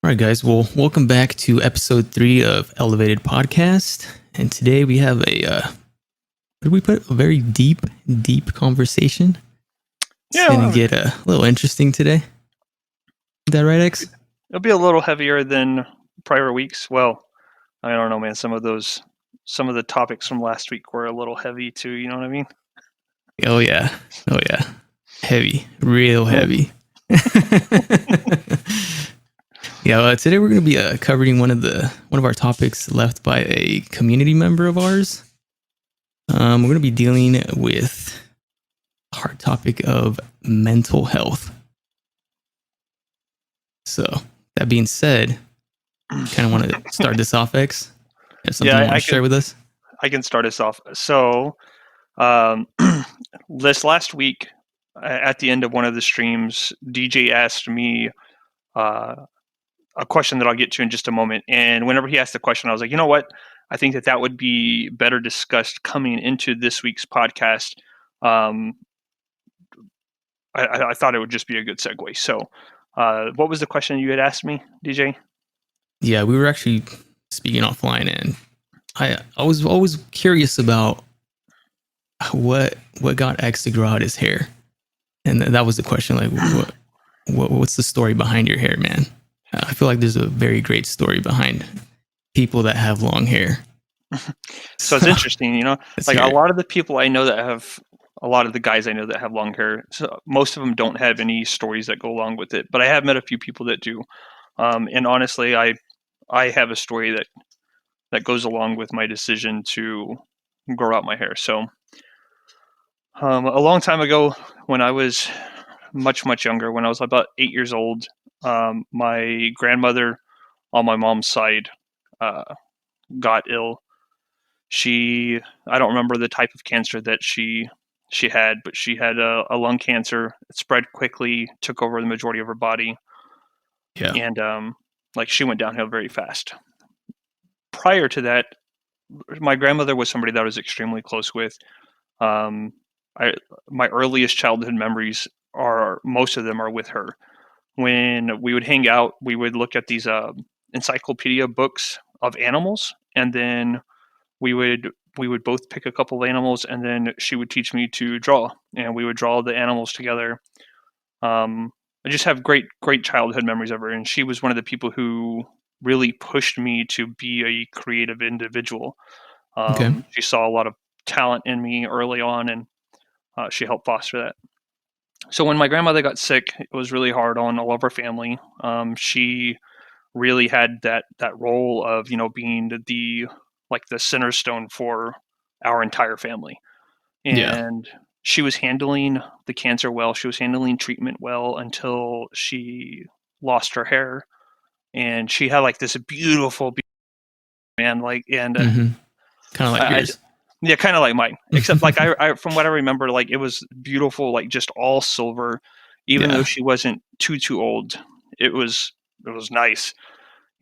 All right, guys. Well, welcome back to episode 3 of Elev8ed podcast. And today we have what did we put? A very deep conversation. It's going to get a little interesting today. Is that right, X? It'll be a little heavier than prior weeks. Well, I don't know, man. Some of the topics from last week were a little heavy too. You know what I mean? Oh yeah. Heavy, real heavy. Yeah, today we're going to be covering one of our topics left by a community member of ours. We're going to be dealing with the hard topic of mental health. So, that being said, kind of want to start this off, X? You have something you want to share with us? I can start us off. So, this last week, at the end of one of the streams, DJ asked me a question that I'll get to in just a moment. And whenever he asked the question, I was like, you know what? I think that would be better discussed coming into this week's podcast. I thought it would just be a good segue. So what was the question you had asked me, DJ? Yeah, we were actually speaking offline, and I was always curious about what got X to grow out his hair. And that was the question, like, what's the story behind your hair, man? I feel like there's a very great story behind people that have long hair. So it's interesting, like a lot of the people I know that have, a lot of the guys I know that have long hair, so most of them don't have any stories that go along with it. But I have met a few people that do. And honestly, I have a story that goes along with my decision to grow out my hair. So a long time ago, when I was much younger, when I was about 8 years old, my grandmother on my mom's side got ill. I don't remember the type of cancer that she had, but she had a lung cancer. It spread quickly, took over the majority of her body. Yeah. And she went downhill very fast. Prior to that, my grandmother was somebody that I was extremely close with. My earliest childhood memories most of them are with her. When we would hang out, we would look at these encyclopedia books of animals, and then we would both pick a couple of animals, and then she would teach me to draw, and we would draw the animals together. I just have great childhood memories of her, and she was one of the people who really pushed me to be a creative individual. Okay. She saw a lot of talent in me early on, and she helped foster that. So when my grandmother got sick, it was really hard on all of our family. She really had that role of, being the center stone for our entire family. And she was handling the cancer well. She was handling treatment well until she lost her hair. And she had this beautiful man, kind of like yours. Yeah, kind of like mine, except I from what I remember, it was beautiful, just all silver. Even though she wasn't too old, it was nice.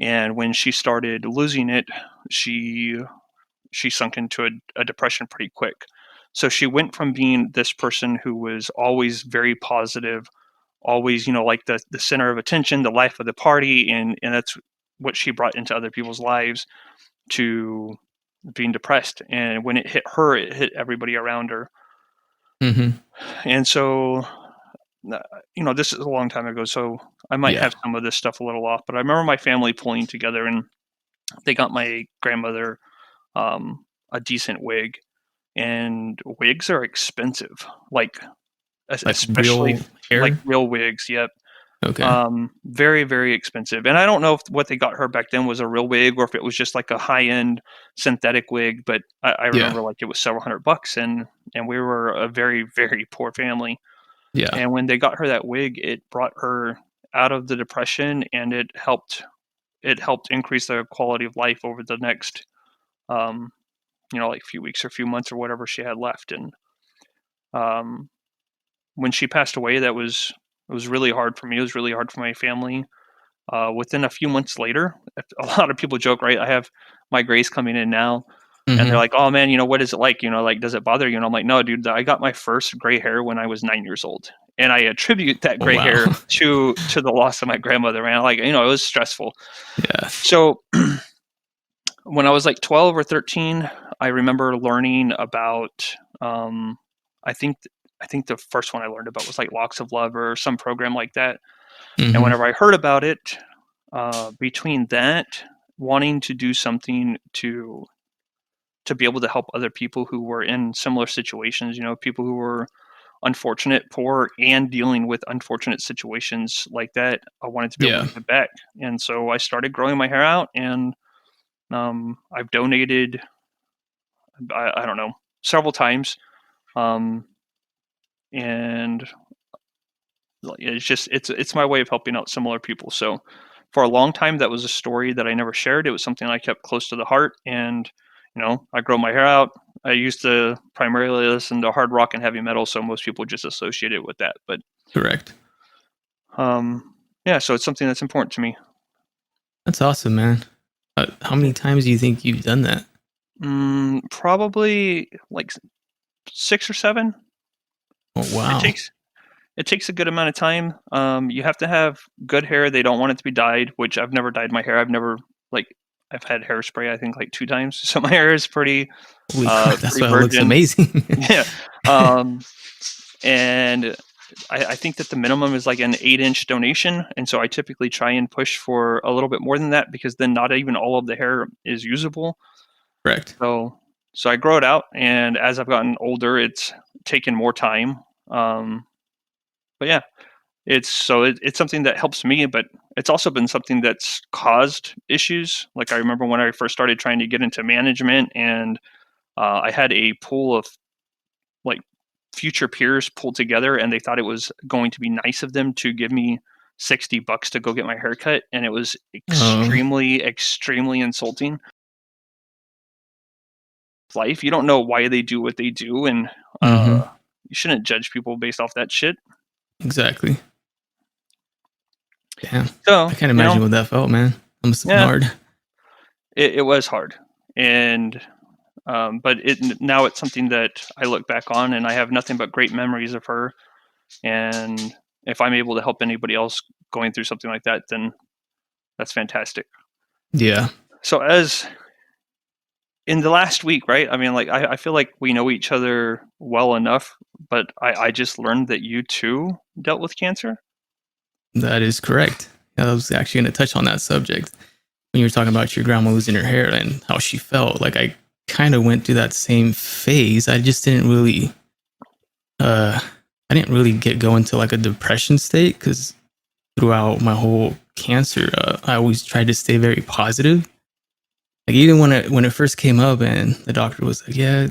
And when she started losing it, she sunk into a depression pretty quick. So she went from being this person who was always very positive, always the center of attention, the life of the party, and that's what she brought into other people's lives, to being depressed. And when it hit her, it hit everybody around her. Mm-hmm. And so, this is a long time ago, so I might have some of this stuff a little off, but I remember my family pulling together, and they got my grandmother a decent wig. And wigs are expensive, especially real hair? Real wigs. Yep. Okay. Very, very expensive. And I don't know if what they got her back then was a real wig, or if it was just a high-end synthetic wig, but I remember it was several $100, and we were a very, very poor family. Yeah. And when they got her that wig, it brought her out of the depression, and it helped increase their quality of life over the next few weeks or few months or whatever she had left. And when she passed away, it was really hard for me. It was really hard for my family. Within a few months later, a lot of people joke, right? I have my grays coming in now, and they're like, "Oh man, what is it like? Does it bother you?" And I'm like, "No, dude, I got my first gray hair when I was 9 years old, and I attribute that Oh, gray wow. hair to the loss of my grandmother, man. Like, it was stressful. Yeah. So when I was like 12 or 13, I remember learning about, I think the first one I learned about was like Locks of Love or some program like that. And Mm-hmm. whenever I heard about it, between that, wanting to do something to be able to help other people who were in similar situations, people who were unfortunate, poor, and dealing with unfortunate situations like that, I wanted to be able Yeah. to give back. And so I started growing my hair out, and I've donated, I don't know, several times. And it's my way of helping out similar people. So for a long time, that was a story that I never shared. It was something I kept close to the heart. And I grow my hair out. I used to primarily listen to hard rock and heavy metal, so most people just associate it with that. But Correct. yeah, so it's something that's important to me. That's awesome, man. How many times do you think you've done that? Probably like 6 or 7. Oh, It wow. takes a good amount of time. You have to have good hair. They don't want it to be dyed, which I've never dyed my hair. I've had hairspray, I think, like 2 times. So my hair is pretty Holy crap. That's pretty why it looks virgin. amazing. Yeah. Um, and I think that the minimum is like an 8-inch donation. And so I typically try and push for a little bit more than that, because then not even all of the hair is usable. Correct. So I grow it out. And as I've gotten older, it's taken more time. But yeah, it's something that helps me, but it's also been something that's caused issues. Like, I remember when I first started trying to get into management, and I had a pool of like future peers pulled together, and they thought it was going to be nice of them to give me $60 to go get my haircut, and it was Oh. extremely insulting. Life, you don't know why they do what they do, and Mm-hmm. you shouldn't judge people based off that shit. Exactly. Damn. So I can't imagine what that felt, man. That must have been yeah, hard. it was hard, and but now it's something that I look back on, and I have nothing but great memories of her. And if I'm able to help anybody else going through something like that, then that's fantastic. Yeah. So, as in the last week, right? I mean, like, I feel like we know each other well enough, but I just learned that you too dealt with cancer. That is correct. Yeah, I was actually going to touch on that subject when you were talking about your grandma losing her hair and how she felt. Like, I kind of went through that same phase. I just didn't really, I didn't really go into like a depression state, because throughout my whole cancer, I always tried to stay very positive. Like, even when it first came up, and the doctor was like, "Yeah,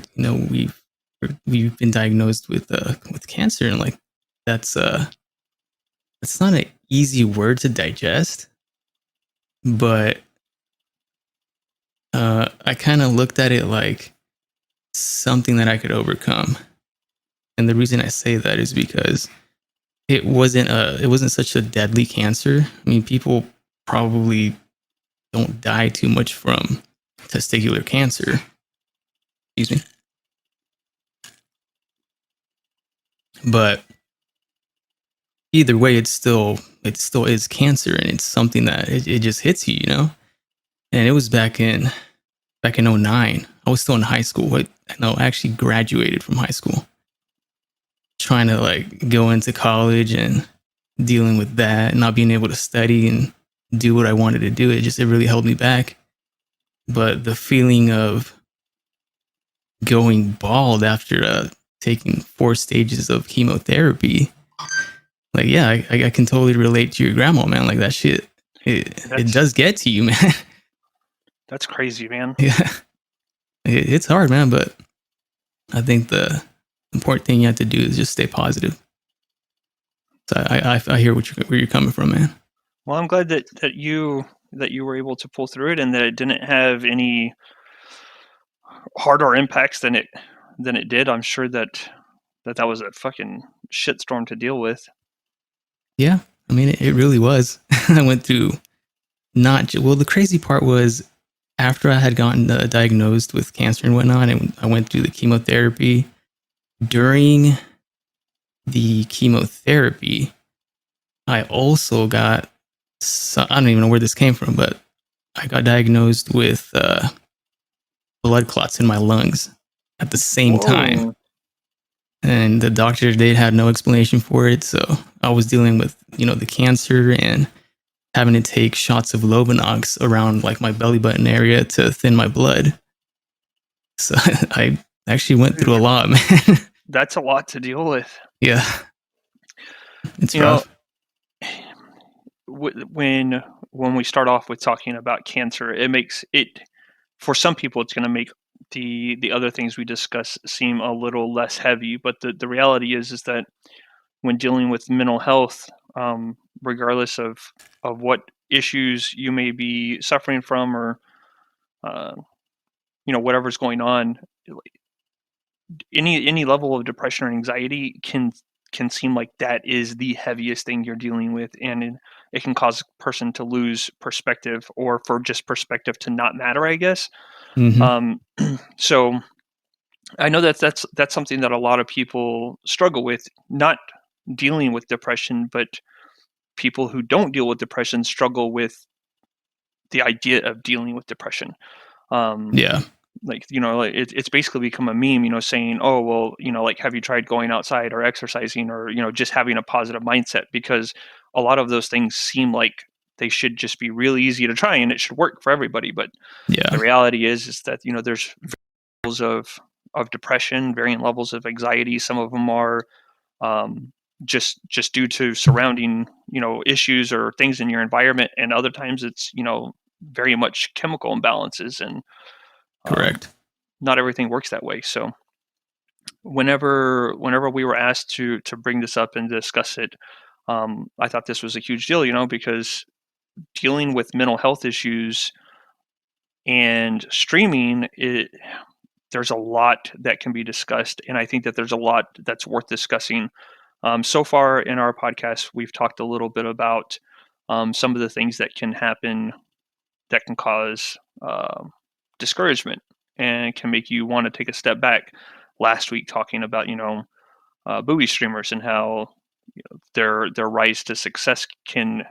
we've been diagnosed with cancer," and like, that's it's not an easy word to digest, but I kind of looked at it like something that I could overcome. And the reason I say that is because it wasn't such a deadly cancer. I mean, people probably don't die too much from testicular cancer. Excuse me. But either way, it still is cancer, and it's something that it just hits you, you know. And it was back in '09. I was still in high school. I actually graduated from high school, trying to like go into college and dealing with that, not being able to study and do what I wanted to do. It really held me back. But the feeling of going bald after taking 4 stages of chemotherapy, like, yeah, I can totally relate to your grandma, man. Like, that shit, it That's does get to you, man. that's crazy, man. Yeah, it's hard, man. But I think the important thing you have to do is just stay positive. So I hear where you're coming from, man. Well, I'm glad that you were able to pull through it, and that it didn't have any harder impacts than it did. I'm sure that was a fucking shitstorm to deal with. Yeah, I mean, it really was. I went through well, the crazy part was, after I had gotten diagnosed with cancer and whatnot, and I went through the chemotherapy. During the chemotherapy, I also got, I don't even know where this came from, but I got diagnosed with blood clots in my lungs at the same time. Whoa. And the doctor, they had no explanation for it. So I was dealing with, the cancer and having to take shots of Lovenox around like my belly button area to thin my blood. So I actually went through a lot, man. That's a lot to deal with. Yeah. It's You know, rough. when we start off with talking about cancer, it makes it, for some people, it's going to make the other things we discuss seem a little less heavy. But the reality is that when dealing with mental health, regardless of what issues you may be suffering from, or whatever's going on, any level of depression or anxiety can seem like that is the heaviest thing you're dealing with, and it can cause a person to lose perspective, or for just perspective to not matter, I guess. Mm-hmm. So I know that's something that a lot of people struggle with, not dealing with depression, but people who don't deal with depression struggle with the idea of dealing with depression. Yeah. Like, it's basically become a meme, saying, oh, well, like, have you tried going outside or exercising, or, just having a positive mindset? Because a lot of those things seem like they should just be really easy to try and it should work for everybody. But Yeah. the reality is that, there's levels of depression, varying levels of anxiety. Some of them are just due to surrounding, issues or things in your environment. And other times it's, very much chemical imbalances, and Correct. not everything works that way. So whenever we were asked to bring this up and discuss it, I thought this was a huge deal, because dealing with mental health issues and streaming, there's a lot that can be discussed, and I think that there's a lot that's worth discussing. So far in our podcast, we've talked a little bit about some of the things that can happen that can cause discouragement and can make you want to take a step back. Last week, talking about booby streamers and how their rise to success can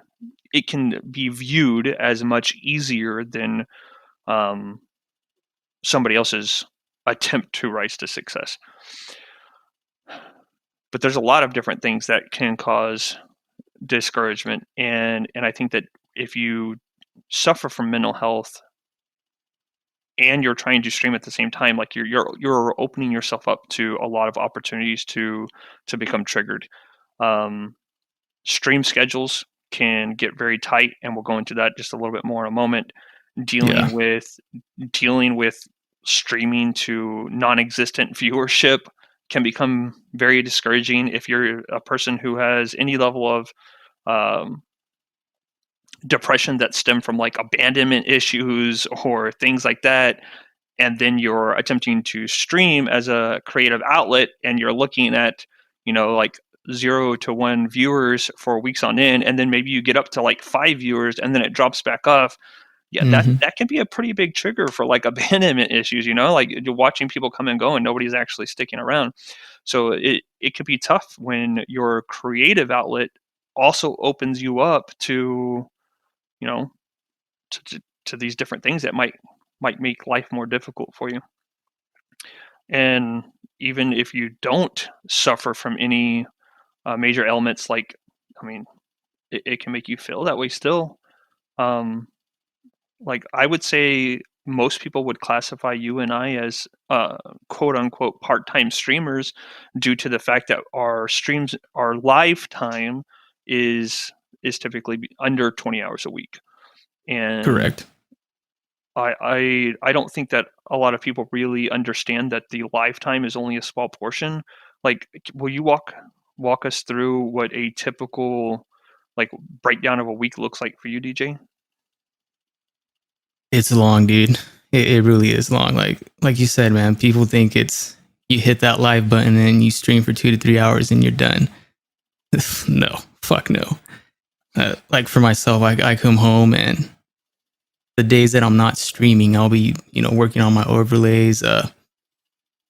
be viewed as much easier than somebody else's attempt to rise to success. But there's a lot of different things that can cause discouragement, and I think that if you suffer from mental health and you're trying to stream at the same time, like, you're opening yourself up to a lot of opportunities to become triggered. Stream schedules can get very tight, and we'll go into that just a little bit more in a moment. Yeah. Dealing with streaming to non-existent viewership can become very discouraging if you're a person who has any level of depression that stem from, like, abandonment issues or things like that. And then you're attempting to stream as a creative outlet, and you're looking at, like, 0 to 1 viewers for weeks on end, and then maybe you get up to like 5 viewers and then it drops back off. Yeah, Mm-hmm. that can be a pretty big trigger for, like, abandonment issues, like you're watching people come and go and nobody's actually sticking around. So it could be tough when your creative outlet also opens you up to, you know, to these different things that might make life more difficult for you. And even if you don't suffer from any major ailments, like, I mean, it can make you feel that way still. Um, like, I would say most people would classify you and I as quote unquote part-time streamers, due to the fact that our live time is typically under 20 hours a week. And Correct. I don't think that a lot of people really understand that the lifetime is only a small portion. Like, will you walk us through what a typical, like, breakdown of a week looks like for you, DJ? It's long, dude. It really is long. Like you said, man, people think it's you hit that live button and you stream for 2 to 3 hours and you're done. No, fuck no. Like for myself, I come home and the days that I'm not streaming, I'll be, working on my overlays,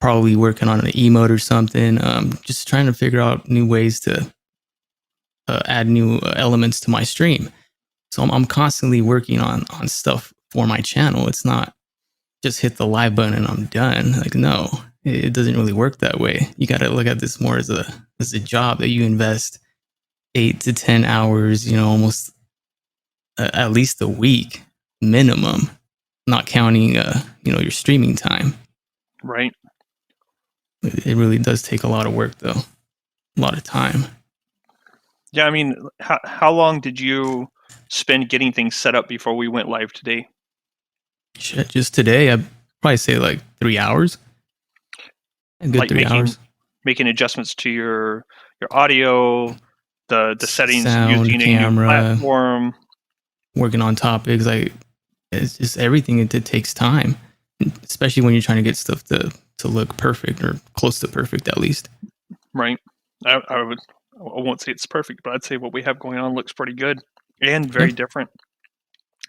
probably working on an emote or something. Just trying to figure out new ways to add new elements to my stream. So I'm constantly working on stuff for my channel. It's not just hit the live button and I'm done. Like, no, it doesn't really work that way. You got to look at this more as a job that you invest 8 to 10 hours, almost at least a week minimum, not counting, your streaming time. Right. It really does take a lot of work, though, a lot of time. Yeah, I mean, how long did you spend getting things set up before we went live today? Shit, just today, I'd probably say like 3 hours. A good Like 3 hours. making adjustments to your audio, the settings, Sound, using a new camera, platform, working on topics. Like, it's just everything. It takes time, especially when you're trying to get stuff to look perfect or close to perfect, at least. right? I won't say it's perfect, but I'd say what we have going on looks pretty good and very different.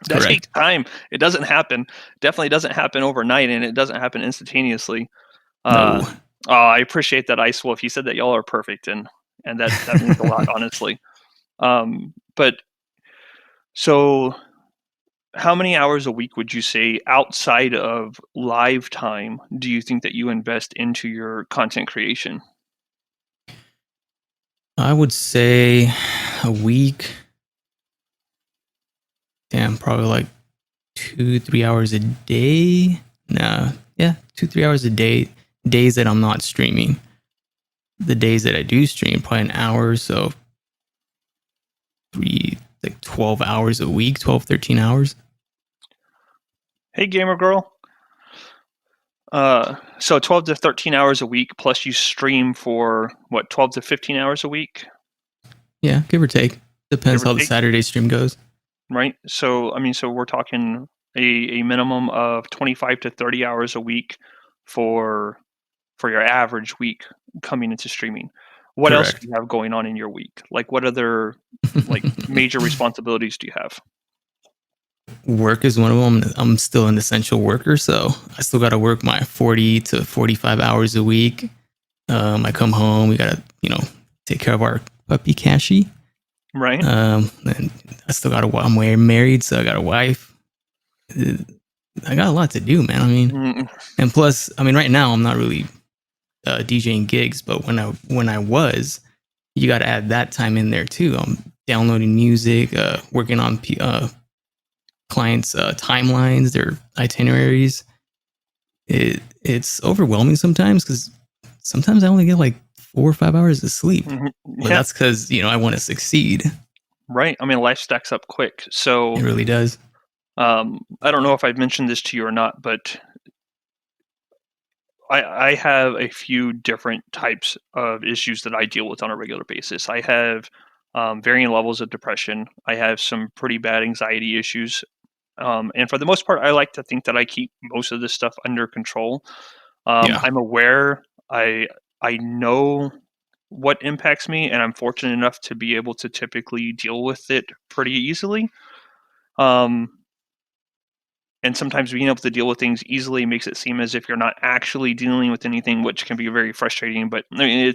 That Correct. takes time. It doesn't happen. Definitely doesn't happen overnight, and it doesn't happen instantaneously. No. I appreciate that, Ice Wolf. He said that y'all are perfect, and that means a lot, honestly. But so, how many hours a week would you say outside of live time do you think that you invest into your content creation? I would say a week. Damn, probably like 2-3 hours a day. Nah, yeah, 2-3 hours a day. Days that I'm not streaming. The days that I do stream, probably an hour. So 12 hours a week, 12, 13 hours. Hey, gamer girl. So 12 to 13 hours a week, plus you stream for what, 12 to 15 hours a week? Yeah, give or take. Depends Give or how the take, Saturday stream goes. right? So, I mean, so we're talking a minimum of 25 to 30 hours a week for your average week coming into streaming. What else do Correct. you have going on in your week? Like, what other like major responsibilities do you have? Work is one of them. I'm still an essential worker, so I still got to work my 40 to 45 hours a week. I come home, we gotta, take care of our puppy Cashy. Right. And I still got I'm married, so I got a wife. I got a lot to do, man. I mean, and plus, I mean, right now I'm not really DJing gigs, but when I was, you got to add that time in there too. I'm downloading music, working on clients' timelines, their itineraries. It's overwhelming sometimes because sometimes I only get like 4 or 5 hours of sleep. Yeah. But that's because I want to succeed. Right. I mean, life stacks up quick. So It really does. I don't know if I've mentioned this to you or not, but I have a few different types of issues that I deal with on a regular basis. I have varying levels of depression. I have some pretty bad anxiety issues. And for the most part, I like to think that I keep most of this stuff under control. Yeah. I'm aware. I know what impacts me, and I'm fortunate enough to be able to typically deal with it pretty easily. And sometimes being able to deal with things easily makes it seem as if you're not actually dealing with anything, which can be very frustrating. But I mean,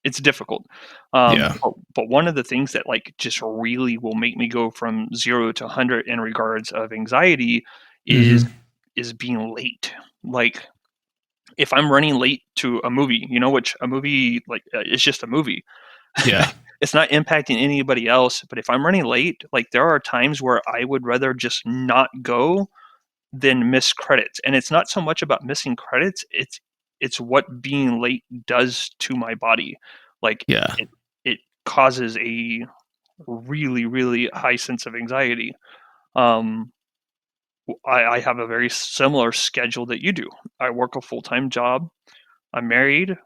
it's difficult. Yeah. But one of the things that like just really will make me go from 0 to 100 in regards of anxiety is Mm-hmm. is being late. Like if I'm running late to a movie, which a movie like it's just a movie. Yeah. It's not impacting anybody else. But if I'm running late, like there are times where I would rather just not go than miss credits. And it's not so much about missing credits, it's what being late does to my body. Like Yeah. it causes a really, really high sense of anxiety. Um, I have a very similar schedule that you do. I work a full-time job. I'm married.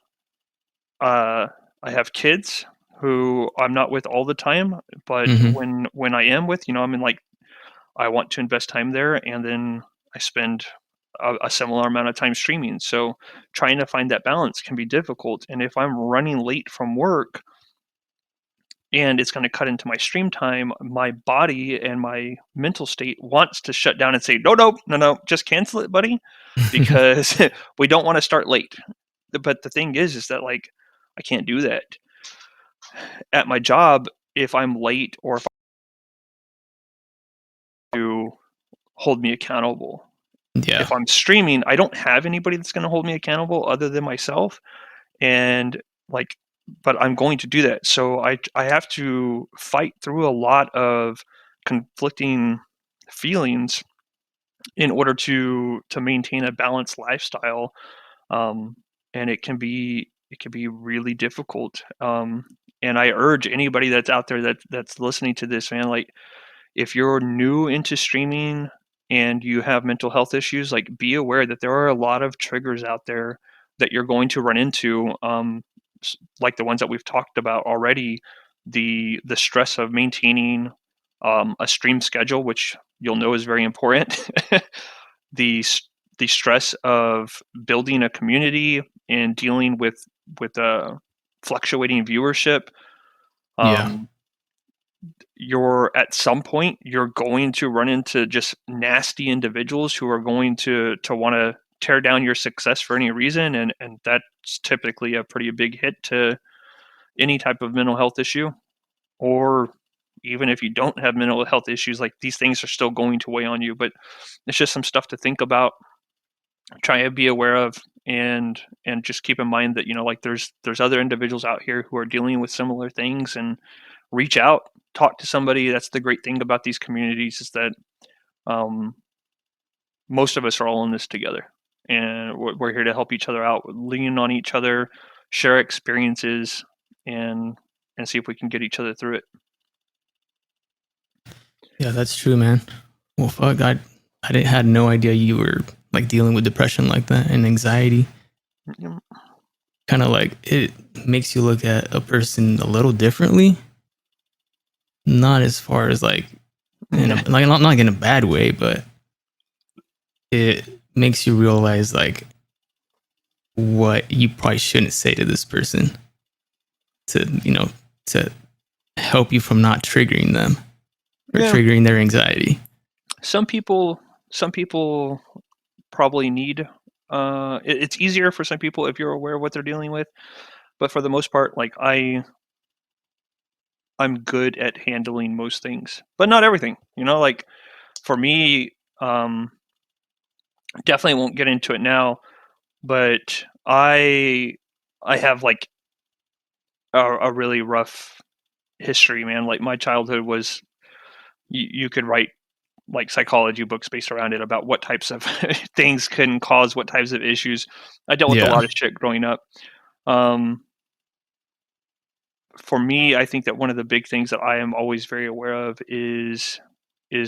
Uh, I have kids who I'm not with all the time, but Mm-hmm. when I am with, I'm in like I want to invest time there, and then I spend a similar amount of time streaming. So trying to find that balance can be difficult. And if I'm running late from work, and it's going to cut into my stream time, my body and my mental state wants to shut down and say, no, just cancel it, buddy, because we don't want to start late. But the thing is that like, I can't do that at my job. If I'm late or if I do hold me accountable, Yeah. if I'm streaming, I don't have anybody that's going to hold me accountable other than myself. And like, but I'm going to do that. So I have to fight through a lot of conflicting feelings in order to maintain a balanced lifestyle. Um, and it can be really difficult. And I urge anybody that's out there that's listening to this, man, like if you're new into streaming and you have mental health issues, like be aware that there are a lot of triggers out there that you're going to run into, like the ones that we've talked about already. The stress of maintaining a stream schedule, which you'll know is very important. the the stress of building a community and dealing with fluctuating viewership. Yeah. Um, you're at some point you're going to run into just nasty individuals who are going to want to tear down your success for any reason, and that's typically a pretty big hit to any type of mental health issue. Or even if you don't have mental health issues, like these things are still going to weigh on you. But it's just some stuff to think about, try to be aware of, and just keep in mind that like there's other individuals out here who are dealing with similar things, and reach out, talk to somebody. That's the great thing about these communities, is that um, most of us are all in this together, and we're here to help each other out, lean on each other, share experiences, and see if we can get each other through it. Yeah, that's true, man. Well, fuck, I didn't had no idea you were like dealing with depression like that and anxiety. Kind of like it makes you look at a person a little differently. Not as far as like in a, like not in a bad way, but it makes you realize like what you probably shouldn't say to this person to to help you from not triggering them or triggering their anxiety. Some people probably need it's easier for some people if you're aware of what they're dealing with, but for the most part, like I'm good at handling most things, but not everything. Like for me, definitely won't get into it now, but I have like a really rough history, man. Like my childhood was, you could write like psychology books based around it about what types of things can cause what types of issues. I dealt with a Yeah. lot of shit growing up. Um, for me, I think that one of the big things that I am always very aware of is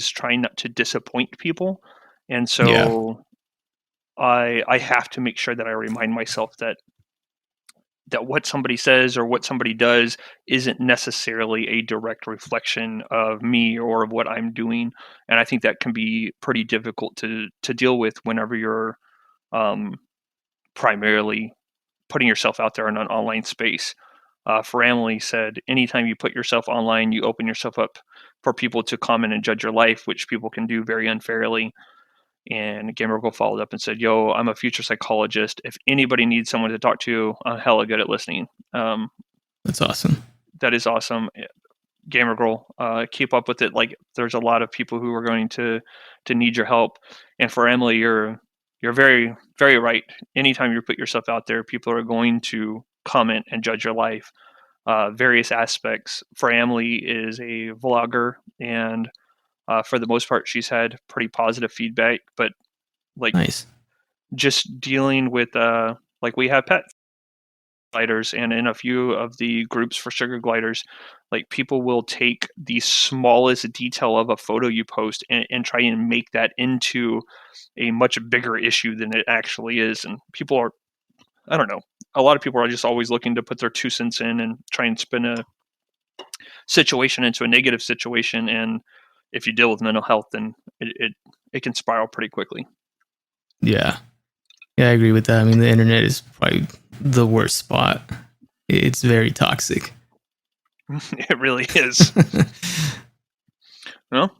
trying not to disappoint people, and Yeah. so I have to make sure that I remind myself that what somebody says or what somebody does isn't necessarily a direct reflection of me or of what I'm doing. And I think that can be pretty difficult to deal with whenever you're um, primarily putting yourself out there in an online space. For Emily said, anytime you put yourself online, you open yourself up for people to comment and judge your life, which people can do very unfairly. And Gamergo followed up and said, "Yo, I'm a future psychologist. If anybody needs someone to talk to, I'm hella good at listening." That's awesome. That is awesome. Gamer Girl, keep up with it. Like, there's a lot of people who are going to need your help. And for Emily, you're very, very right. Anytime you put yourself out there, people are going to comment and judge your life. Various aspects. For Emily is a vlogger, and for the most part, she's had pretty positive feedback. But like, Nice. just dealing with like we have pet gliders, and in a few of the groups for sugar gliders, like people will take the smallest detail of a photo you post and try and make that into a much bigger issue than it actually is. And people are, I don't know, a lot of people are just always looking to put their 2 cents in and try and spin a situation into a negative situation. And if you deal with mental health, then it can spiral pretty quickly. Yeah. Yeah, I agree with that. I mean, the internet is probably the worst spot. It's very toxic. It really is. No,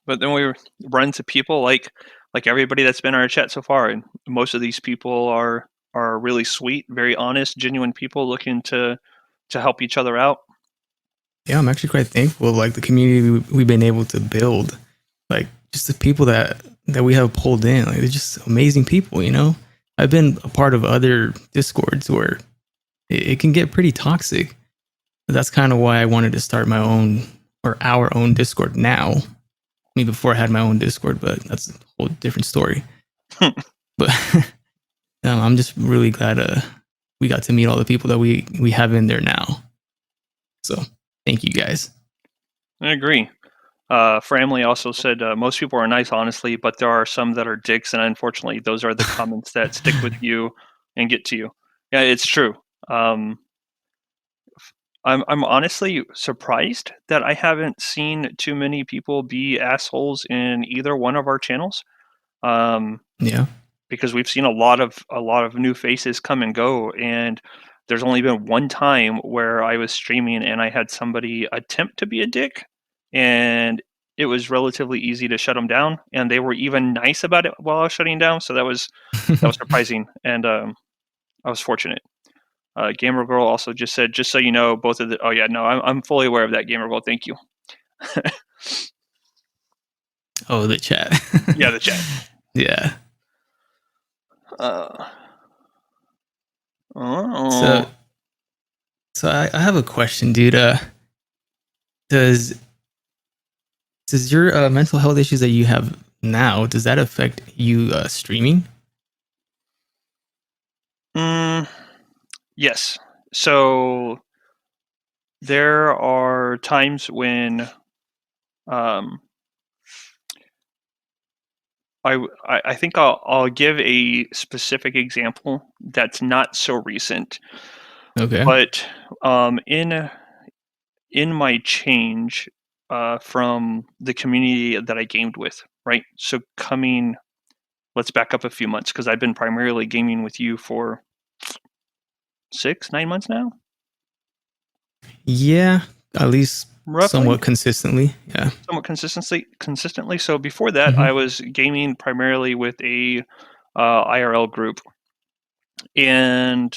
but then we run to people like everybody that's been in our chat so far, and most of these people are really sweet, very honest, genuine people looking to help each other out. Yeah, I'm actually quite thankful. Like the community we've been able to build, like just the people that we have pulled in, like they're just amazing people. You know, I've been a part of other discords where it can get pretty toxic. That's kind of why I wanted to start my own or our own Discord now. I mean, before I had my own Discord, but that's a whole different story. But I'm just really glad we got to meet all the people that we have in there now. So thank you guys. I agree. Framley also said most people are nice, honestly, but there are some that are dicks, and unfortunately, those are the comments that stick with you and get to you. Yeah, it's true. I'm honestly surprised that I haven't seen too many people be assholes in either one of our channels. Yeah. Because we've seen a lot of new faces come and go, and there's only been one time where I was streaming and I had somebody attempt to be a dick, and it was relatively easy to shut them down, and they were even nice about it while I was shutting down. So that was surprising, and I was fortunate. Gamer Girl also just said, just so you know, both of the. Oh yeah, no, I'm fully aware of that, Gamer Girl. Thank you. Oh, the chat. Yeah, the chat. Yeah. Oh. So I have a question, dude. Does your mental health issues that you have now, does that affect you streaming? Yes. So there are times when I think I'll give a specific example that's not so recent. Okay. But in my change from the community that I gamed with, right? So let's back up a few months, because I've been primarily gaming with you for 6-9 months now. Yeah, at least Roughly. somewhat consistently. Yeah. Somewhat consistently. So before that, I was gaming primarily with a IRL group, and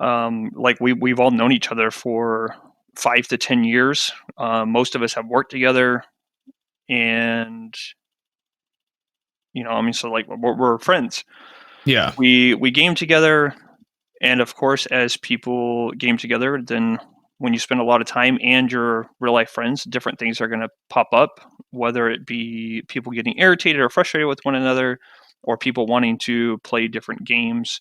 like we've all known each other for 5 to 10 years. Most of us have worked together, and I mean, so like we're friends. Yeah. We game together, and of course, as people game together, then when you spend a lot of time and your real life friends, different things are going to pop up, whether it be people getting irritated or frustrated with one another, or people wanting to play different games.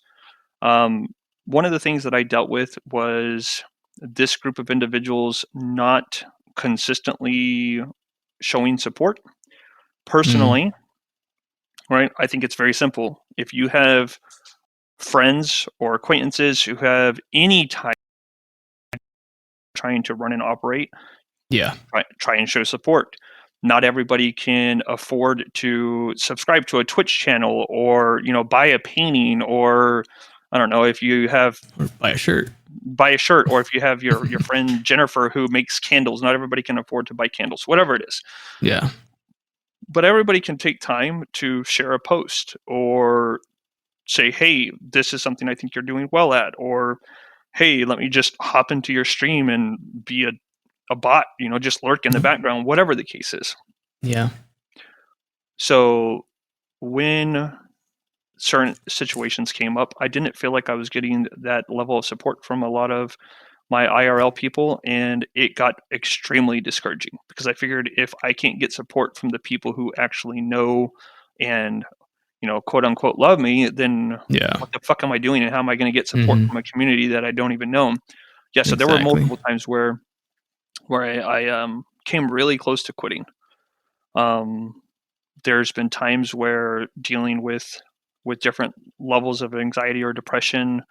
One of the things that I dealt with was this group of individuals not consistently showing support. Personally, right, I think it's very simple. If you have friends or acquaintances who have any type trying to run and operate, Yeah. try and show support. Not everybody can afford to subscribe to a Twitch channel, or buy a painting, or I don't know, if you have Or buy a shirt. Or if you have your friend Jennifer who makes candles. Not everybody can afford to buy candles, whatever it is. Yeah. But everybody can take time to share a post, or say, hey, this is something I think you're doing well at, or hey, let me just hop into your stream and be a bot, just lurk in the background, whatever the case is. Yeah. So when certain situations came up, I didn't feel like I was getting that level of support from a lot of my IRL people, and it got extremely discouraging, because I figured, if I can't get support from the people who actually know and quote unquote love me, then what the fuck am I doing, and how am I going to get support from a community that I don't even know? Yeah, so there were multiple times where I came really close to quitting. There's been times where dealing with different levels of anxiety or depression,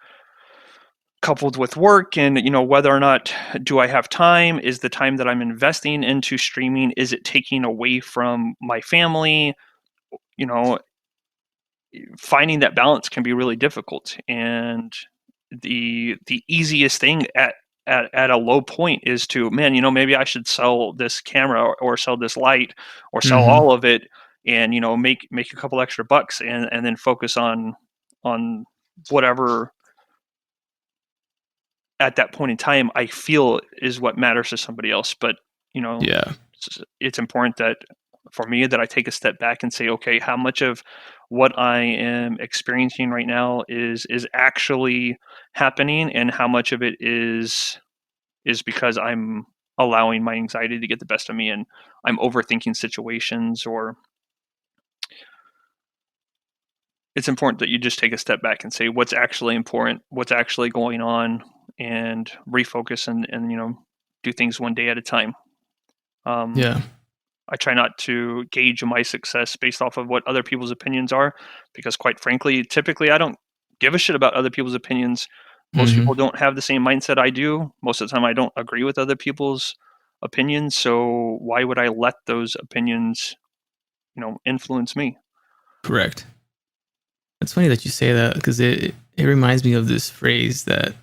coupled with work, and whether or not do I have time, is the time that I'm investing into streaming, is it taking away from my family? Finding that balance can be really difficult, and the easiest thing at a low point is to, man, maybe I should sell this camera or sell this light or sell Mm-hmm. all of it and, make a couple extra bucks and then focus on whatever at that point in time I feel is what matters to somebody else. But, Yeah. it's important that for me that I take a step back and say, okay, how much of what I am experiencing right now is actually happening, and how much of it is because I'm allowing my anxiety to get the best of me and I'm overthinking situations. Or it's important that you just take a step back and say what's actually important, what's actually going on, and refocus and do things one day at a time. Um, Yeah. I try not to gauge my success based off of what other people's opinions are, because quite frankly, typically I don't give a shit about other people's opinions. Most Mm-hmm. people don't have the same mindset I do. Most of the time I don't agree with other people's opinions, so why would I let those opinions, influence me? Correct. It's funny that you say that because it reminds me of this phrase that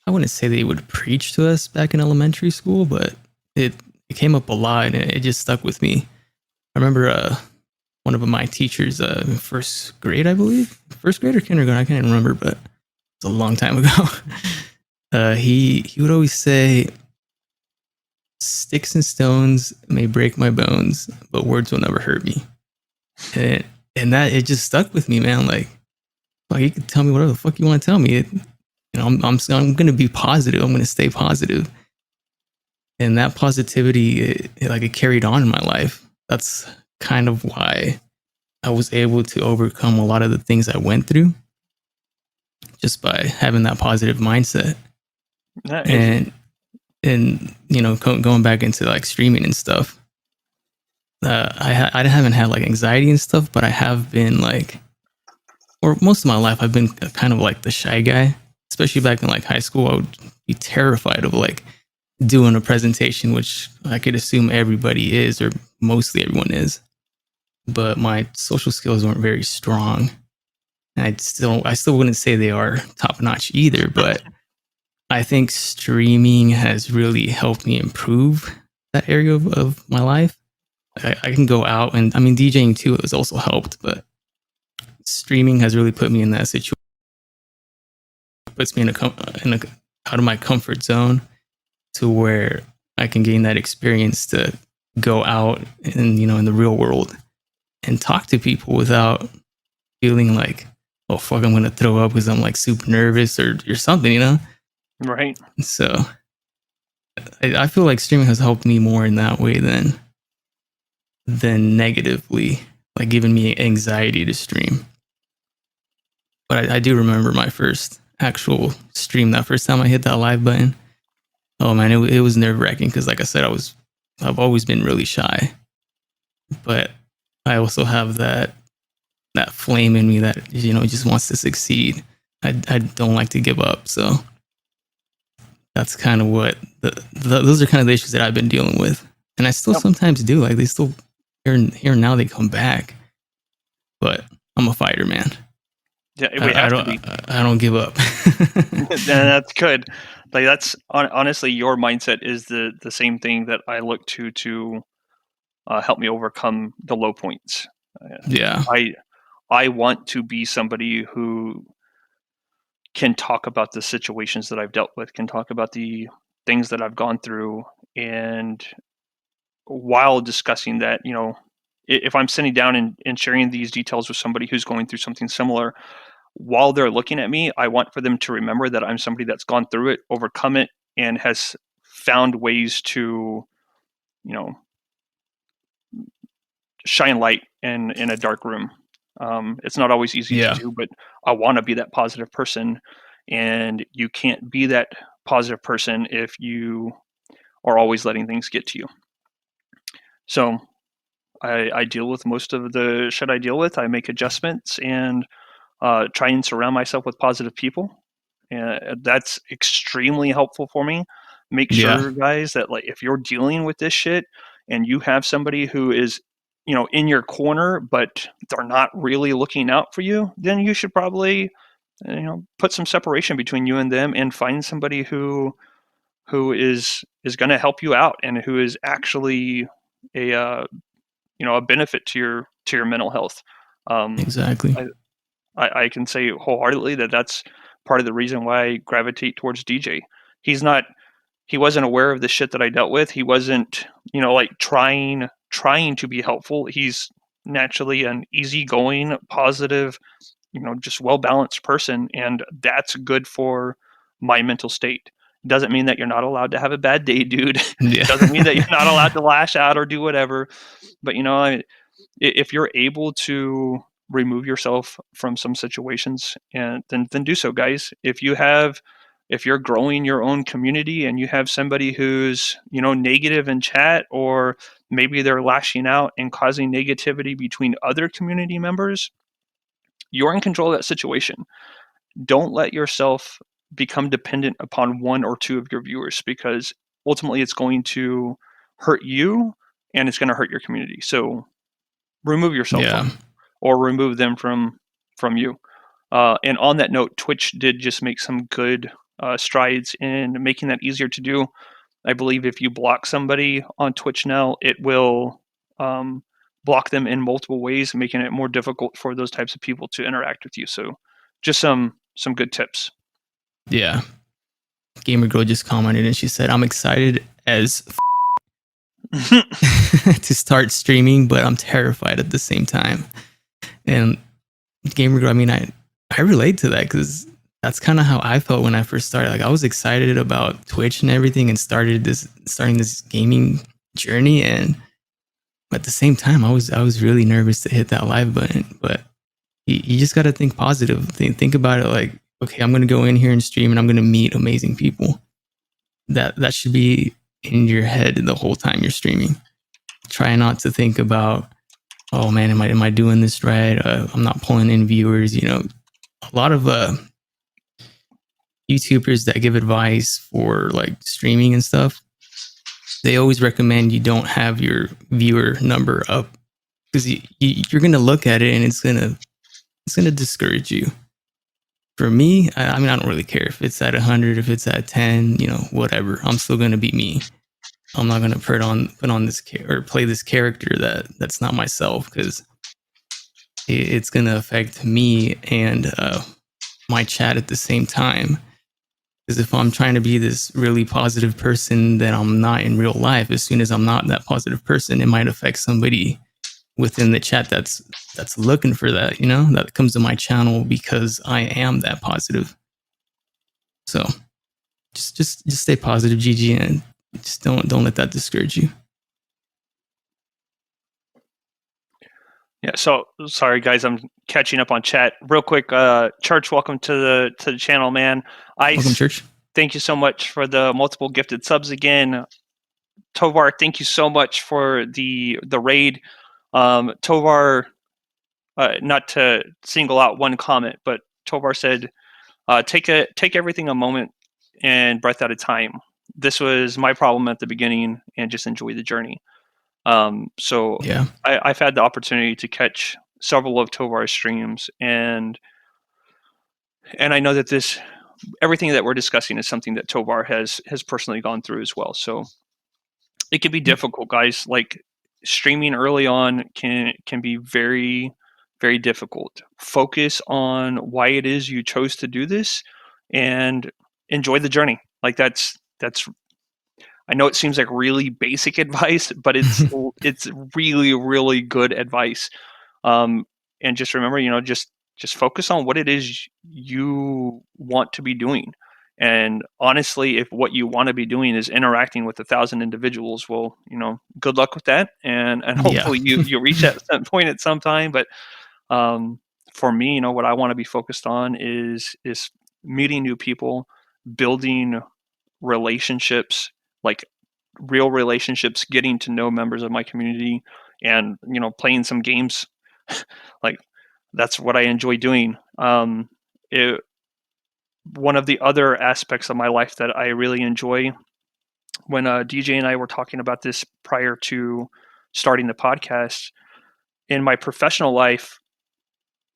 I wouldn't say they would preach to us back in elementary school, but it, it came up a lot and it just stuck with me. I remember one of my teachers in first grade, I believe, first grade or kindergarten, I can't remember, but it's a long time ago. He would always say, "Sticks and stones may break my bones, but words will never hurt me." And and that it just stuck with me, man. Like you can tell me whatever the fuck you want to tell me. I'm gonna be positive. I'm gonna stay positive, and that positivity, it carried on in my life. That's kind of why I was able to overcome a lot of the things I went through just by having that positive mindset. Yeah, And going back into like streaming and stuff, I haven't had like anxiety and stuff, but I have been like, or most of my life, I've been kind of like the shy guy. Especially back in like high school, I would be terrified of like doing a presentation, which I could assume everybody is, or mostly everyone is. But my social skills weren't very strong. And I still wouldn't say they are top notch either, but I think streaming has really helped me improve that area of my life. I can go out and I mean DJing too has also helped, but streaming has really put me in that situation. Puts me in a out of my comfort zone to where I can gain that experience to go out and in the real world and talk to people without feeling like, oh fuck, I'm gonna throw up because I'm like super nervous or something. right. So I feel like streaming has helped me more in that way than negatively, like giving me anxiety to stream. But I do remember my first actual stream, that first time I hit that live button. Oh man, it was nerve wracking because, like I said, I've always been really shy, but I also have that flame in me that just wants to succeed. I don't like to give up, so that's kind of what those are kind of the issues that I've been dealing with, and I still Yep. sometimes do. Like they still here and now they come back, but I'm a fighter, man. Yeah, we have to be. I don't give up. That's good. Like that's honestly, your mindset is the same thing that I look to help me overcome the low points. Yeah, I want to be somebody who can talk about the situations that I've dealt with, can talk about the things that I've gone through, and while discussing that, if I'm sitting down and sharing these details with somebody who's going through something similar, while they're looking at me, I want for them to remember that I'm somebody that's gone through it, overcome it, and has found ways to, you know, shine light in a dark room. It's not always easy to yeah, do, but I want to be that positive person, and you can't be that positive person if you are always letting things get to you. So I deal with most of the shit I deal with. I make adjustments and try and surround myself with positive people. And that's extremely helpful for me. Make yeah, sure, guys, that like if you're dealing with this shit and you have somebody who is, in your corner, but they're not really looking out for you, then you should probably, put some separation between you and them and find somebody who who is going to help you out and who is actually a a benefit to your mental health. Exactly. I can say wholeheartedly that that's part of the reason why I gravitate towards DJ. He's not he wasn't aware of the shit that I dealt with. He wasn't, like trying to be helpful. He's naturally an easygoing, positive, just well-balanced person, and that's good for my mental state. Doesn't mean that you're not allowed to have a bad day, dude. Yeah. Doesn't mean that you're not allowed to lash out or do whatever. But if you're able to remove yourself from some situations, and then do so, guys. If you're growing your own community and you have somebody who's negative in chat, or maybe they're lashing out and causing negativity between other community members, you're in control of that situation. Don't let yourself become dependent upon one or two of your viewers, because ultimately it's going to hurt you and it's going to hurt your community. So remove yourself from Yeah. them, or remove them from you. And on that note, Twitch did just make some good strides in making that easier to do. I believe if you block somebody on Twitch now, it will block them in multiple ways, making it more difficult for those types of people to interact with you. So just some good tips. Yeah. Gamer Girl just commented and she said, I'm excited as to start streaming, but I'm terrified at the same time. And Gamer Girl, I mean, I relate to that, because that's kind of how I felt when I first started. Like, I was excited about Twitch and everything, and starting this gaming journey, and at the same time, I was really nervous to hit that live button. But you just got to think positive. Think about it like, okay, I'm going to go in here and stream, and I'm going to meet amazing people. That should be in your head the whole time you're streaming. Try not to think about, oh man, am I doing this right? I'm not pulling in viewers. A lot of YouTubers that give advice for like streaming and stuff, they always recommend you don't have your viewer number up, because you're gonna look at it and it's gonna discourage you. For me, I mean, I don't really care if it's at 100, if it's at 10, whatever. I'm still gonna be me. I'm not gonna put on this or play this character that's not myself, because it's gonna affect me and my chat at the same time. Because if I'm trying to be this really positive person that I'm not in real life, as soon as I'm not that positive person, it might affect somebody within the chat that's looking for that, that comes to my channel because I am that positive. So just stay positive, GG, and just don't let that discourage you. Yeah, so sorry guys, I'm catching up on chat real quick. Church, welcome to the channel, man. Welcome, Church. Thank you so much for the multiple gifted subs again. Tovar, thank you so much for the raid. Tovar, not to single out one comment, but Tovar said, take everything a moment and breath at a time. This was my problem at the beginning, and just enjoy the journey. So yeah, I've had the opportunity to catch several of Tovar's streams, and I know that everything that we're discussing is something that Tovar has personally gone through as well. So it can be difficult, guys. Like, streaming early on can be very, very difficult. Focus on why it is you chose to do this, and enjoy the journey. Like, that's I know it seems like really basic advice, but it's really, really good advice. And just remember, just focus on what it is you want to be doing. And honestly, if what you want to be doing is interacting with 1,000 individuals, well, good luck with that. And hopefully you reach that point at some time. But for me, what I want to be focused on is meeting new people, building relationships, like real relationships, getting to know members of my community, and playing some games. Like, that's what I enjoy doing. One of the other aspects of my life that I really enjoy, when DJ and I were talking about this prior to starting the podcast, in my professional life,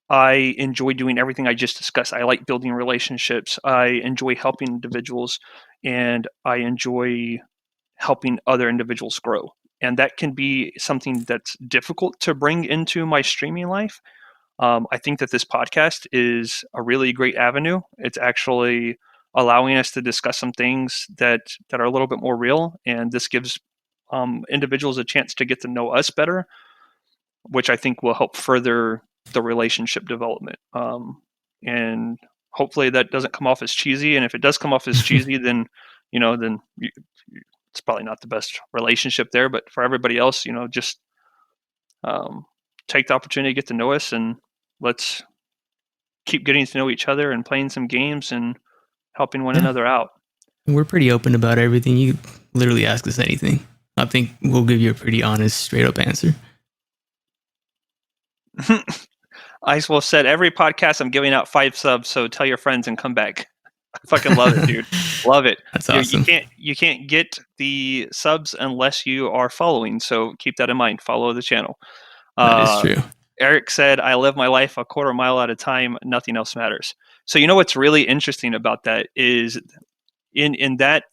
I enjoy doing everything I just discussed. I like building relationships. I enjoy helping individuals, and I enjoy helping other individuals grow. And that can be something that's difficult to bring into my streaming life. I think that this podcast is a really great avenue. It's actually allowing us to discuss some things that are a little bit more real, and this gives individuals a chance to get to know us better, which I think will help further the relationship development. And hopefully that doesn't come off as cheesy. And if it does come off as cheesy, then it's probably not the best relationship there. But for everybody else, just take the opportunity to get to know us, and let's keep getting to know each other and playing some games and helping one Yeah. another out. We're pretty open about everything. You literally ask us anything. I think we'll give you a pretty honest, straight up answer. Icewolf said, every podcast I'm giving out 5 subs, so tell your friends and come back. I fucking love it, dude. Love it. That's awesome. You can't get the subs unless you are following, so keep that in mind. Follow the channel. That is true. Eric said, I live my life a quarter mile at a time. Nothing else matters. So what's really interesting about that is in that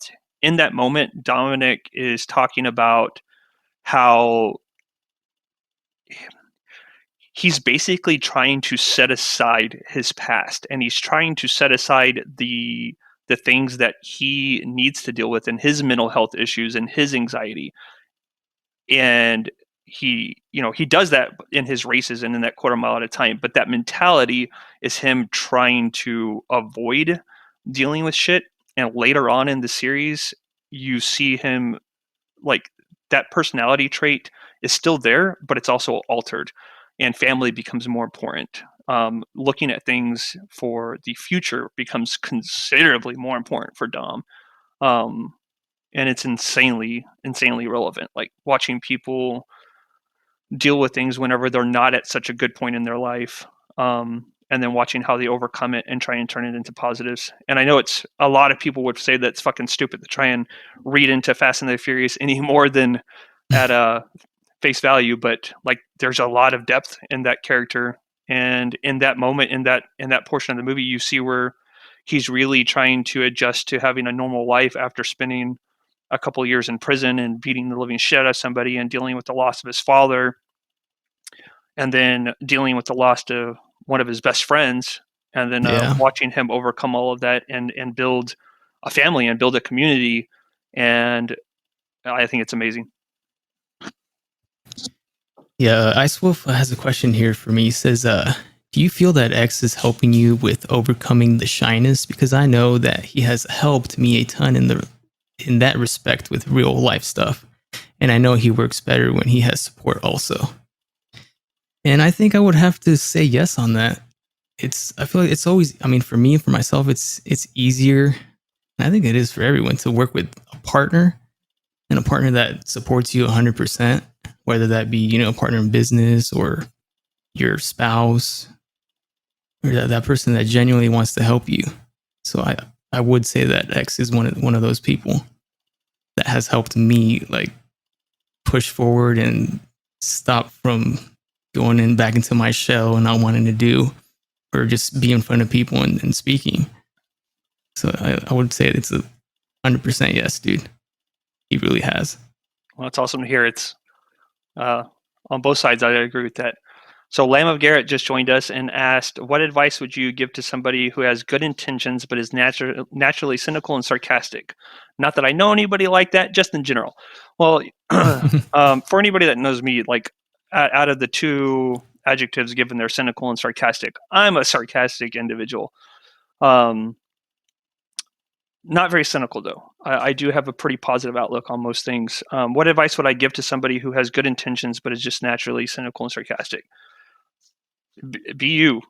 moment, Dominic is talking about how he's basically trying to set aside his past, and he's trying to set aside the things that he needs to deal with and his mental health issues and his anxiety. And he does that in his races and in that quarter mile at a time, but that mentality is him trying to avoid dealing with shit. And later on in the series, you see him, like, that personality trait is still there, but it's also altered, and family becomes more important. Looking at things for the future becomes considerably more important for Dom. And it's insanely relevant. Like, watching people deal with things whenever they're not at such a good point in their life, and then watching how they overcome it and try and turn it into positives. And I know it's a lot of people would say that's fucking stupid to try and read into Fast and the Furious any more than at face value, but like, there's a lot of depth in that character. And in that moment, in that portion of the movie, you see where he's really trying to adjust to having a normal life after spending a couple of years in prison and beating the living shit out of somebody and dealing with the loss of his father, and then dealing with the loss of one of his best friends, and then watching him overcome all of that and build a family and build a community. And I think it's amazing. Yeah, Icewolf has a question here for me. He says, do you feel that X is helping you with overcoming the shyness? Because I know that he has helped me a ton in that respect with real life stuff. And I know he works better when he has support also. And I think I would have to say yes on that. I feel like it's always, I mean, for me, for myself, it's easier. And I think it is for everyone to work with a partner, and a partner that supports you 100%, whether that be, a partner in business or your spouse, or that person that genuinely wants to help you. So I would say that X is one of those people that has helped me, like, push forward and stop from going back into my shell and not wanting to do, or just be in front of people and speaking. So I would say it's 100% yes, dude. He really has. Well, it's awesome to hear. It's on both sides. I agree with that. So Lamb of Garrett just joined us and asked, what advice would you give to somebody who has good intentions but is naturally cynical and sarcastic? Not that I know anybody like that, just in general. Well, for anybody that knows me, like, out of the two adjectives given, they're cynical and sarcastic. I'm a sarcastic individual. Not very cynical, though. I do have a pretty positive outlook on most things. What advice would I give to somebody who has good intentions but is just naturally cynical and sarcastic? Be you,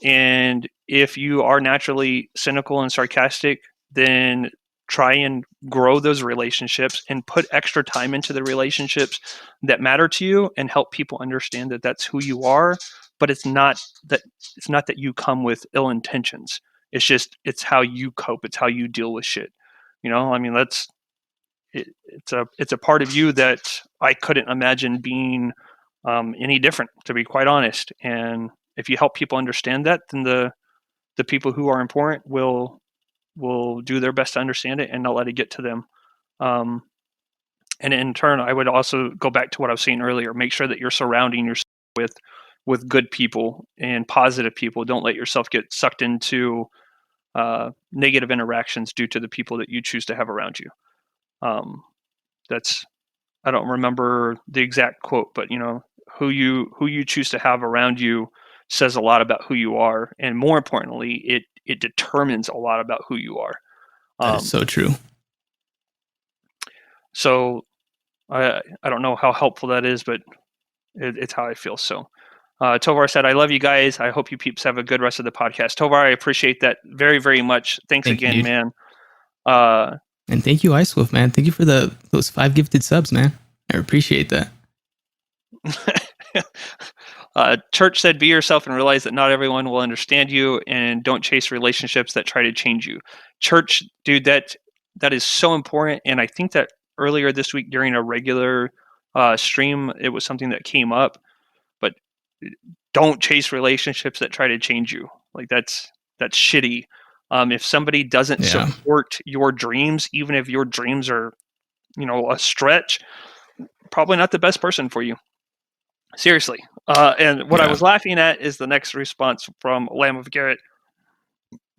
and if you are naturally cynical and sarcastic, then try and grow those relationships and put extra time into the relationships that matter to you, and help people understand that that's who you are. But it's not that you come with ill intentions. It's how you cope. It's how you deal with shit. I mean, it's a part of you that I couldn't imagine being any different, to be quite honest. And if you help people understand that, then the people who are important will do their best to understand it and not let it get to them. And in turn, I would also go back to what I was saying earlier. Make sure that you're surrounding yourself with good people and positive people. Don't let yourself get sucked into negative interactions due to the people that you choose to have around you. That's, I don't remember the exact quote, but who you choose to have around you says a lot about who you are, and more importantly, it determines a lot about who you are. That is so true. So I don't know how helpful that is, but it's how I feel. So Tovar said, I love you guys. I hope you peeps have a good rest of the podcast. Tovar, I appreciate that very, very much. Thanks again, man. And thank you, Icewolf, man. Thank you for those 5 gifted subs, man. I appreciate that. Church said, be yourself and realize that not everyone will understand you, and don't chase relationships that try to change you. Church, dude, that is so important. And I think that earlier this week during a regular stream, it was something that came up, but don't chase relationships that try to change you. Like that's shitty. If somebody doesn't support your dreams, even if your dreams are, a stretch, probably not the best person for you. Seriously. And what I was laughing at is the next response from Lamb of Garrett.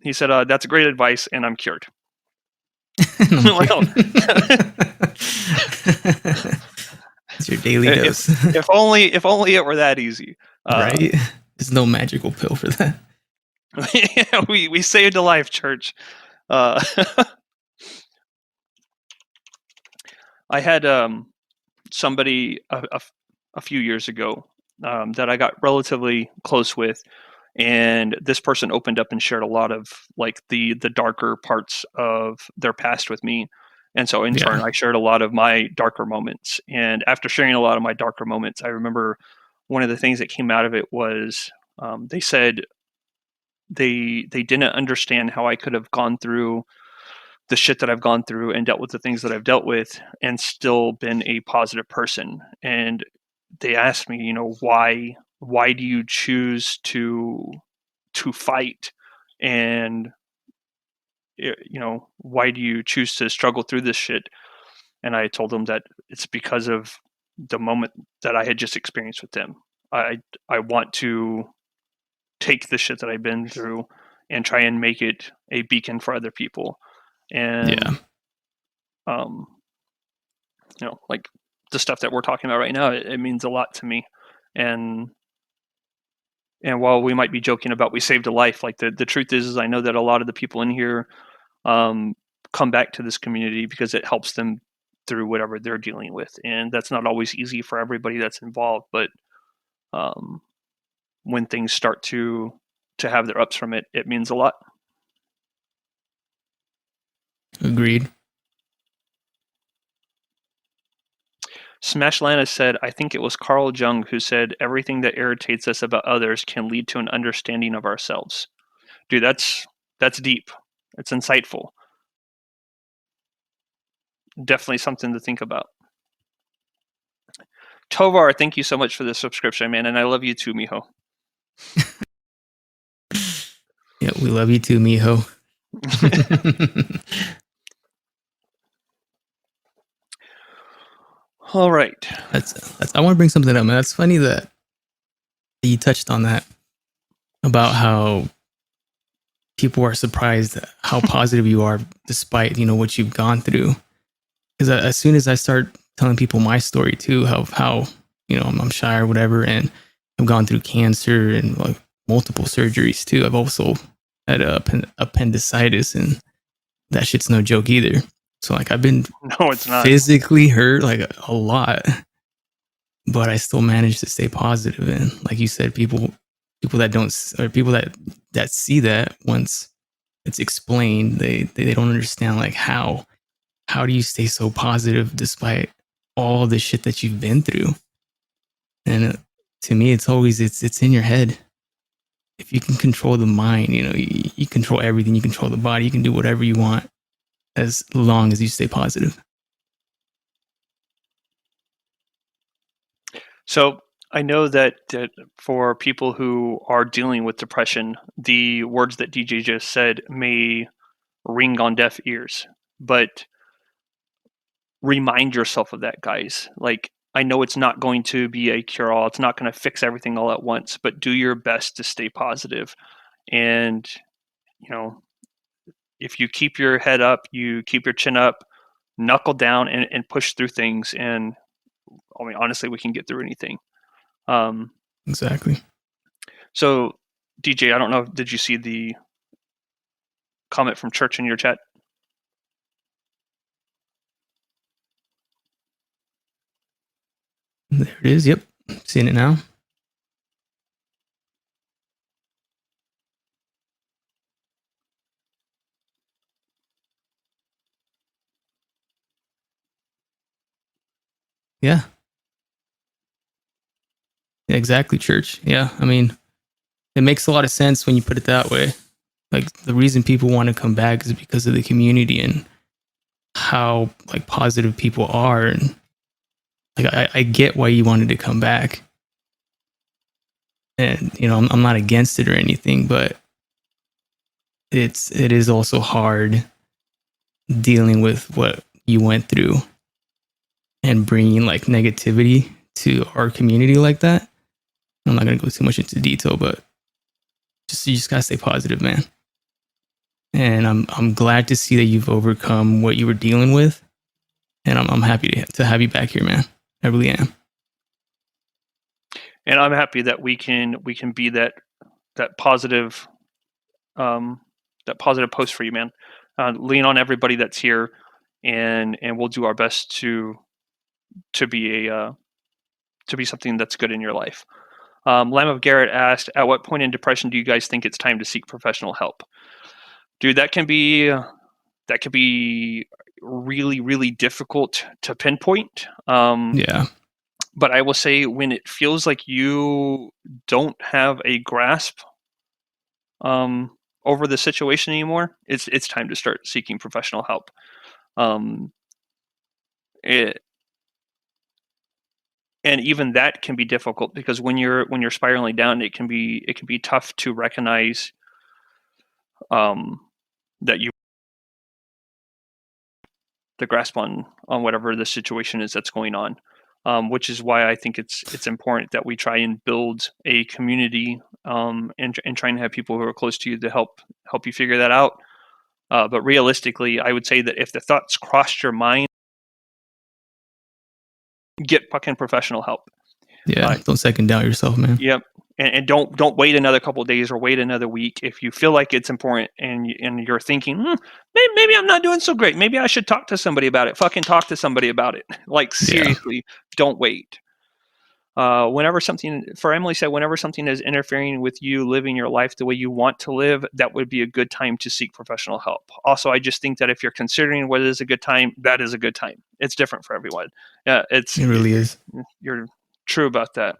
He said, that's great advice, and I'm cured. Well, it's your daily dose. If only it were that easy. Right? There's no magical pill for that. we saved a life, church. I had somebody a few years ago that I got relatively close with, and this person opened up and shared a lot of like the darker parts of their past with me. And so in turn, I shared a lot of my darker moments. And after sharing a lot of my darker moments, I remember one of the things that came out of it was they said they didn't understand how I could have gone through the shit that I've gone through and dealt with the things that I've dealt with and still been a positive person. And they asked me, why do you choose to fight? And, why do you choose to struggle through this shit? And I told them that it's because of the moment that I had just experienced with them. I want to take the shit that I've been through and try and make it a beacon for other people. And like the stuff that we're talking about right now, it means a lot to me. And while we might be joking about we saved a life, like the truth is I know that a lot of the people in here come back to this community because it helps them through whatever they're dealing with. And that's not always easy for everybody that's involved, but when things start to have their ups from it, it means a lot. Agreed. Smash Lana said, I think it was Carl Jung who said, everything that irritates us about others can lead to an understanding of ourselves. Dude, that's deep. It's insightful. Definitely something to think about. Tovar, thank you so much for the subscription, man. And I love you too, mijo. Yeah, we love you too, mijo. All right. I want to bring something up, man. That's funny that you touched on that about how people are surprised at how positive you are despite, what you've gone through. Because as soon as I start telling people my story too, how I'm shy or whatever, and I've gone through cancer and like multiple surgeries too. I've also had appendicitis, and that shit's no joke either. So like I've been it's not physically hurt like a lot, but I still managed to stay positive. And like you said, people that don't, or people that see that once it's explained, they don't understand like how do you stay so positive despite all the shit that you've been through. And to me, it's always it's in your head. If you can control the mind, you control everything. You control the body. You can do whatever you want as long as you stay positive. So I know that for people who are dealing with depression, the words that DJ just said may ring on deaf ears, but remind yourself of that, guys. Like, I know it's not going to be a cure-all. It's not going to fix everything all at once, but do your best to stay positive. And, you know, if you keep your head up, you keep your chin up, knuckle down and push through things. And I mean, honestly, we can get through anything. Exactly. So, DJ, I don't know, did you see the comment from Church in your chat? There it is. Yep. Seeing it now. Yeah. Yeah, exactly, Church. Yeah. I mean, it makes a lot of sense when you put it that way. Like, the reason people want to come back is because of the community and how like positive people are. And like, I get why you wanted to come back. And, you know, I'm not against it or anything, but it is also hard dealing with what you went through and bringing like negativity to our community like that. I'm not going to go too much into detail, but you just gotta stay positive, man. And I'm glad to see that you've overcome what you were dealing with, and I'm happy to have you back here, man. I really am. And I'm happy that we can be that positive post for you, man. Lean on everybody that's here, and we'll do our best to be something that's good in your life. Lamb of Garrett asked, at what point in depression do you guys think it's time to seek professional help? Dude, that can be really, really difficult to pinpoint. Yeah. But I will say, when it feels like you don't have a grasp over the situation anymore, it's time to start seeking professional help. And even that can be difficult, because when you're spiraling down, it can be tough to recognize that you the grasp on whatever the situation is that's going on. Which is why I think it's important that we try and build a community, and try and have people who are close to you to help you figure that out. But realistically, I would say that if the thoughts crossed your mind, get fucking professional help. Yeah. Don't second doubt yourself, man. Yep. And don't wait another couple of days or wait another week. If you feel like it's important and you're thinking, maybe I'm not doing so great, maybe I should talk to somebody about it. Fucking talk to somebody about it. Like, seriously, don't wait. Whenever something, for Emily said, whenever something is interfering with you living your life the way you want to live, that would be a good time to seek professional help. Also, I just think that if you're considering what is a good time, that is a good time. It's different for everyone. Yeah, It really is. You're true about that.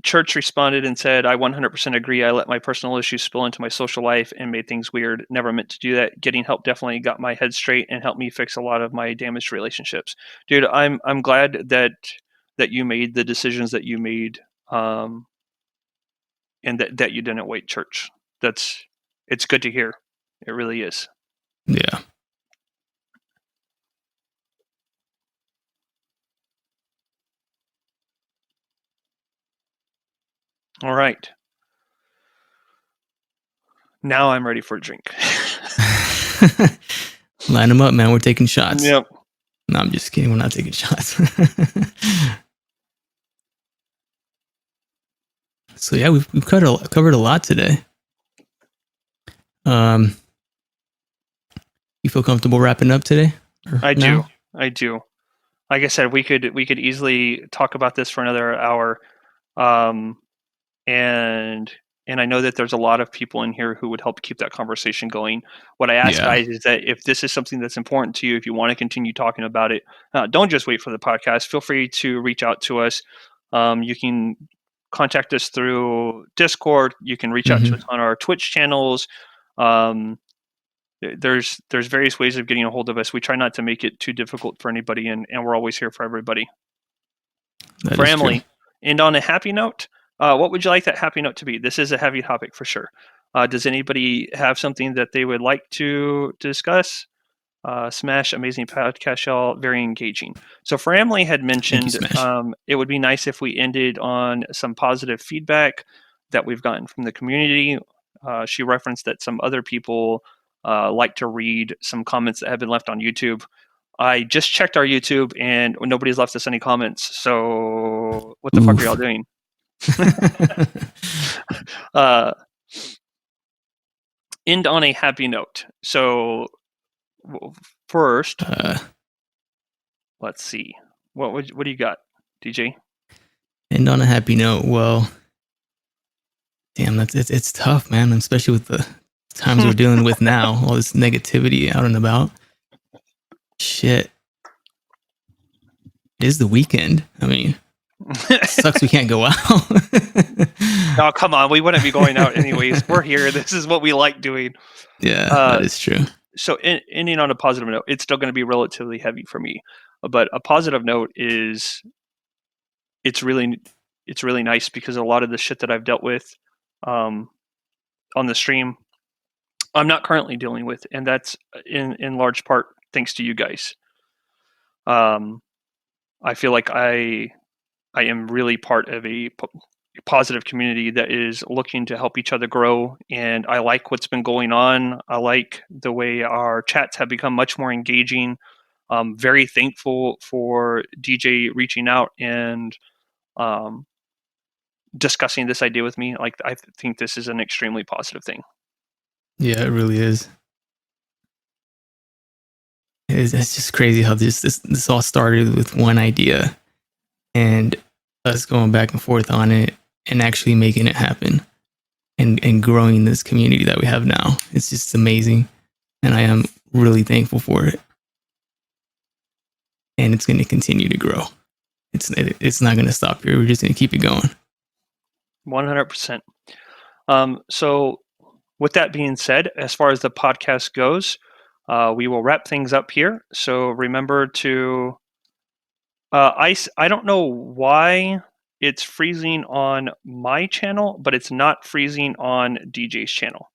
Church responded and said, I 100% agree. I let my personal issues spill into my social life and made things weird. Never meant to do that. Getting help definitely got my head straight and helped me fix a lot of my damaged relationships. Dude, I'm glad that you made the decisions that you made, and that you didn't wait, Church. It's good to hear. It really is. Yeah. All right. Now I'm ready for a drink. Line them up, man. We're taking shots. Yep. No, I'm just kidding. We're not taking shots. So yeah, we've covered a lot today. You feel comfortable wrapping up today? I do. Like I said, we could easily talk about this for another hour. And I know that there's a lot of people in here who would help keep that conversation going. What I ask guys is that if this is something that's important to you, if you want to continue talking about it, don't just wait for the podcast. Feel free to reach out to us. You can contact us through Discord. You can reach out to us on our Twitch channels. There's various ways of getting a hold of us. We try not to make it too difficult for anybody, and we're always here for everybody. That For is true. Emily, and on a happy note, what would you like that happy note to be? This is a heavy topic for sure. Does anybody have something that they would like to discuss? Smash, amazing podcast, y'all, very engaging. So for Emily had mentioned, it would be nice if we ended on some positive feedback that we've gotten from the community. She referenced that some other people like to read some comments that have been left on YouTube. I just checked our YouTube and nobody's left us any comments. So what the fuck are y'all doing? End on a happy note. So first, let's see. What do you got, DJ? End on a happy note. Well, damn, it's tough, man. Especially with the times we're dealing with now, all this negativity out and about. Shit, it is the weekend. I mean, it sucks we can't go out. No, come on, we wouldn't be going out anyways. We're here. This is what we like doing. Yeah, that is true. So ending on a positive note, it's still going to be relatively heavy for me, but a positive note is it's really nice because a lot of the shit that I've dealt with on the stream, I'm not currently dealing with, and that's in large part thanks to you guys. I feel like I am really part of a positive community that is looking to help each other grow, and I like what's been going on. I like the way our chats have become much more engaging. I'm very thankful for DJ reaching out and discussing this idea with me. Like, I think this is an extremely positive thing. Yeah, it really is. It's just crazy how this all started with one idea and us going back and forth on it and actually making it happen and growing this community that we have now. It's just amazing. And I am really thankful for it. And it's going to continue to grow. It's not going to stop here. We're just going to keep it going. 100%. So with that being said, as far as the podcast goes, we will wrap things up here. So remember to, I don't know why it's freezing on my channel, but it's not freezing on DJ's channel.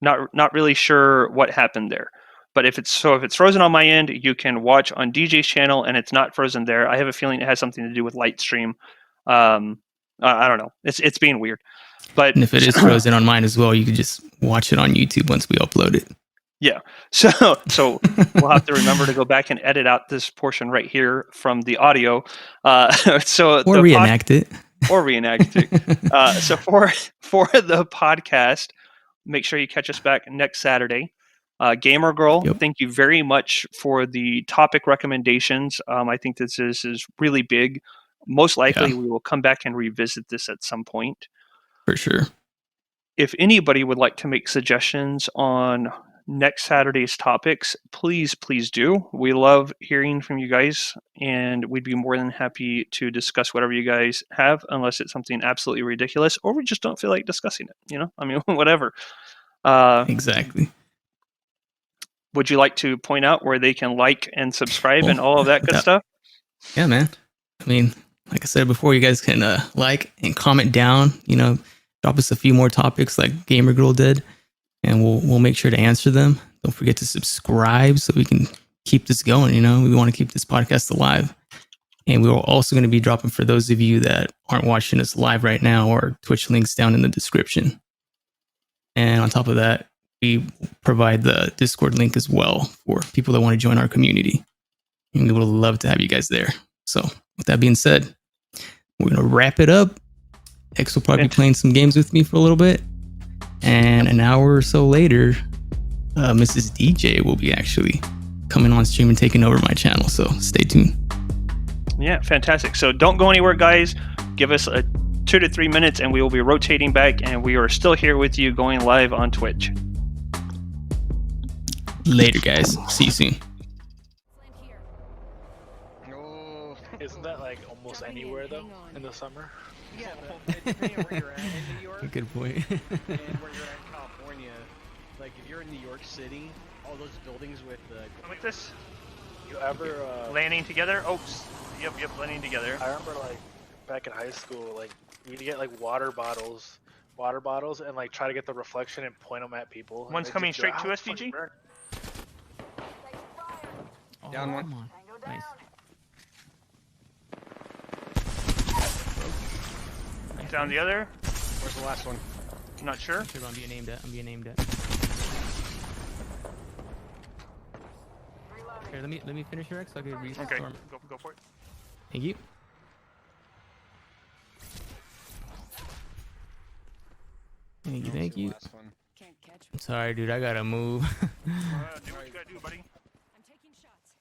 Not really sure what happened there. But if it's frozen on my end, you can watch on DJ's channel and it's not frozen there. I have a feeling it has something to do with Lightstream. I don't know. It's being weird. But and if it is frozen on mine as well, you can just watch it on YouTube once we upload it. Yeah. So we'll have to remember to go back and edit out this portion right here from the audio. Or reenact it. Or reenact it. So for the podcast, make sure you catch us back next Saturday. Gamer Girl, Yep. Thank you very much for the topic recommendations. I think this is really big. Most likely, we will come back and revisit this at some point. For sure. If anybody would like to make suggestions on next Saturday's topics, please do. We love hearing from you guys, and we'd be more than happy to discuss whatever you guys have, unless it's something absolutely ridiculous or we just don't feel like discussing it. I mean, whatever. Exactly. Would you like to point out where they can like and subscribe and all of that good stuff? Yeah, man. I mean, like I said before, you guys can like and comment down. Drop us a few more topics like Gamer Girl did, and we'll make sure to answer them. Don't forget to subscribe so we can keep this going. We want to keep this podcast alive, and we're also going to be dropping, for those of you that aren't watching us live right now, our Twitch links down in the description. And on top of that, we provide the Discord link as well for people that want to join our community. And we would love to have you guys there. So with that being said, we're going to wrap it up. X will probably be playing some games with me for a little bit. And an hour or so later, Mrs. DJ will be actually coming on stream and taking over my channel. So stay tuned. Yeah, fantastic. So don't go anywhere, guys. Give us 2 to 3 minutes and we will be rotating back, and we are still here with you going live on Twitch. Later, guys. See you soon. Isn't that like almost anywhere though in the summer? Yeah, but depending on where you're at in New York Good point. and where you're at in California, like if you're in New York City, all those buildings with the Like this? You ever Landing together? Oh, yep, landing together. I remember like back in high school, like we'd get like water bottles, and like try to get the reflection and point them at people. One's coming straight to us, DG. Oh, Down one. Come on. Nice. Down the other. Where's the last one? I'm not sure. Sure, I'm being aimed at. Here, let me finish your X so I can restore. Okay, go for it. Thank you. Thank you. Last one. Can't catch me. I'm sorry, dude. I gotta move. Do what you gotta do, buddy. I'm taking shots.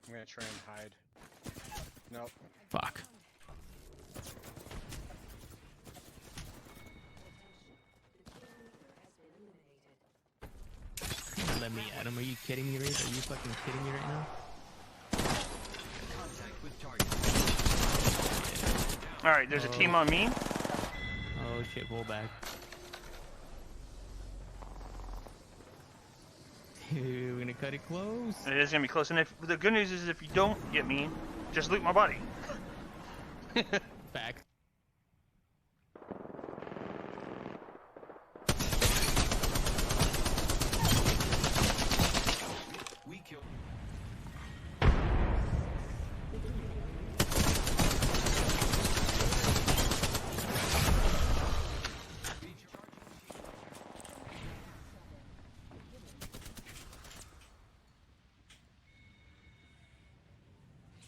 I'm gonna try and hide. Nope. Fuck. Let me at him. Are you kidding me, Wraith? Are you fucking kidding me right now? All right, there's a team on me. Oh shit, pull back. Dude, we're gonna cut it close. It is gonna be close. And the good news is, if you don't get me, just loot my body. Back. We killed.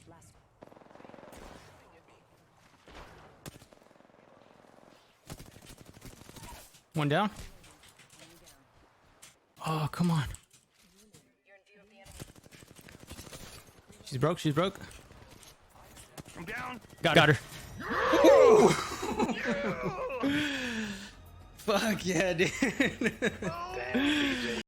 Last One down. Oh, come on. She's broke. I'm down. Got her. Fuck yeah, dude. Damn, DJ.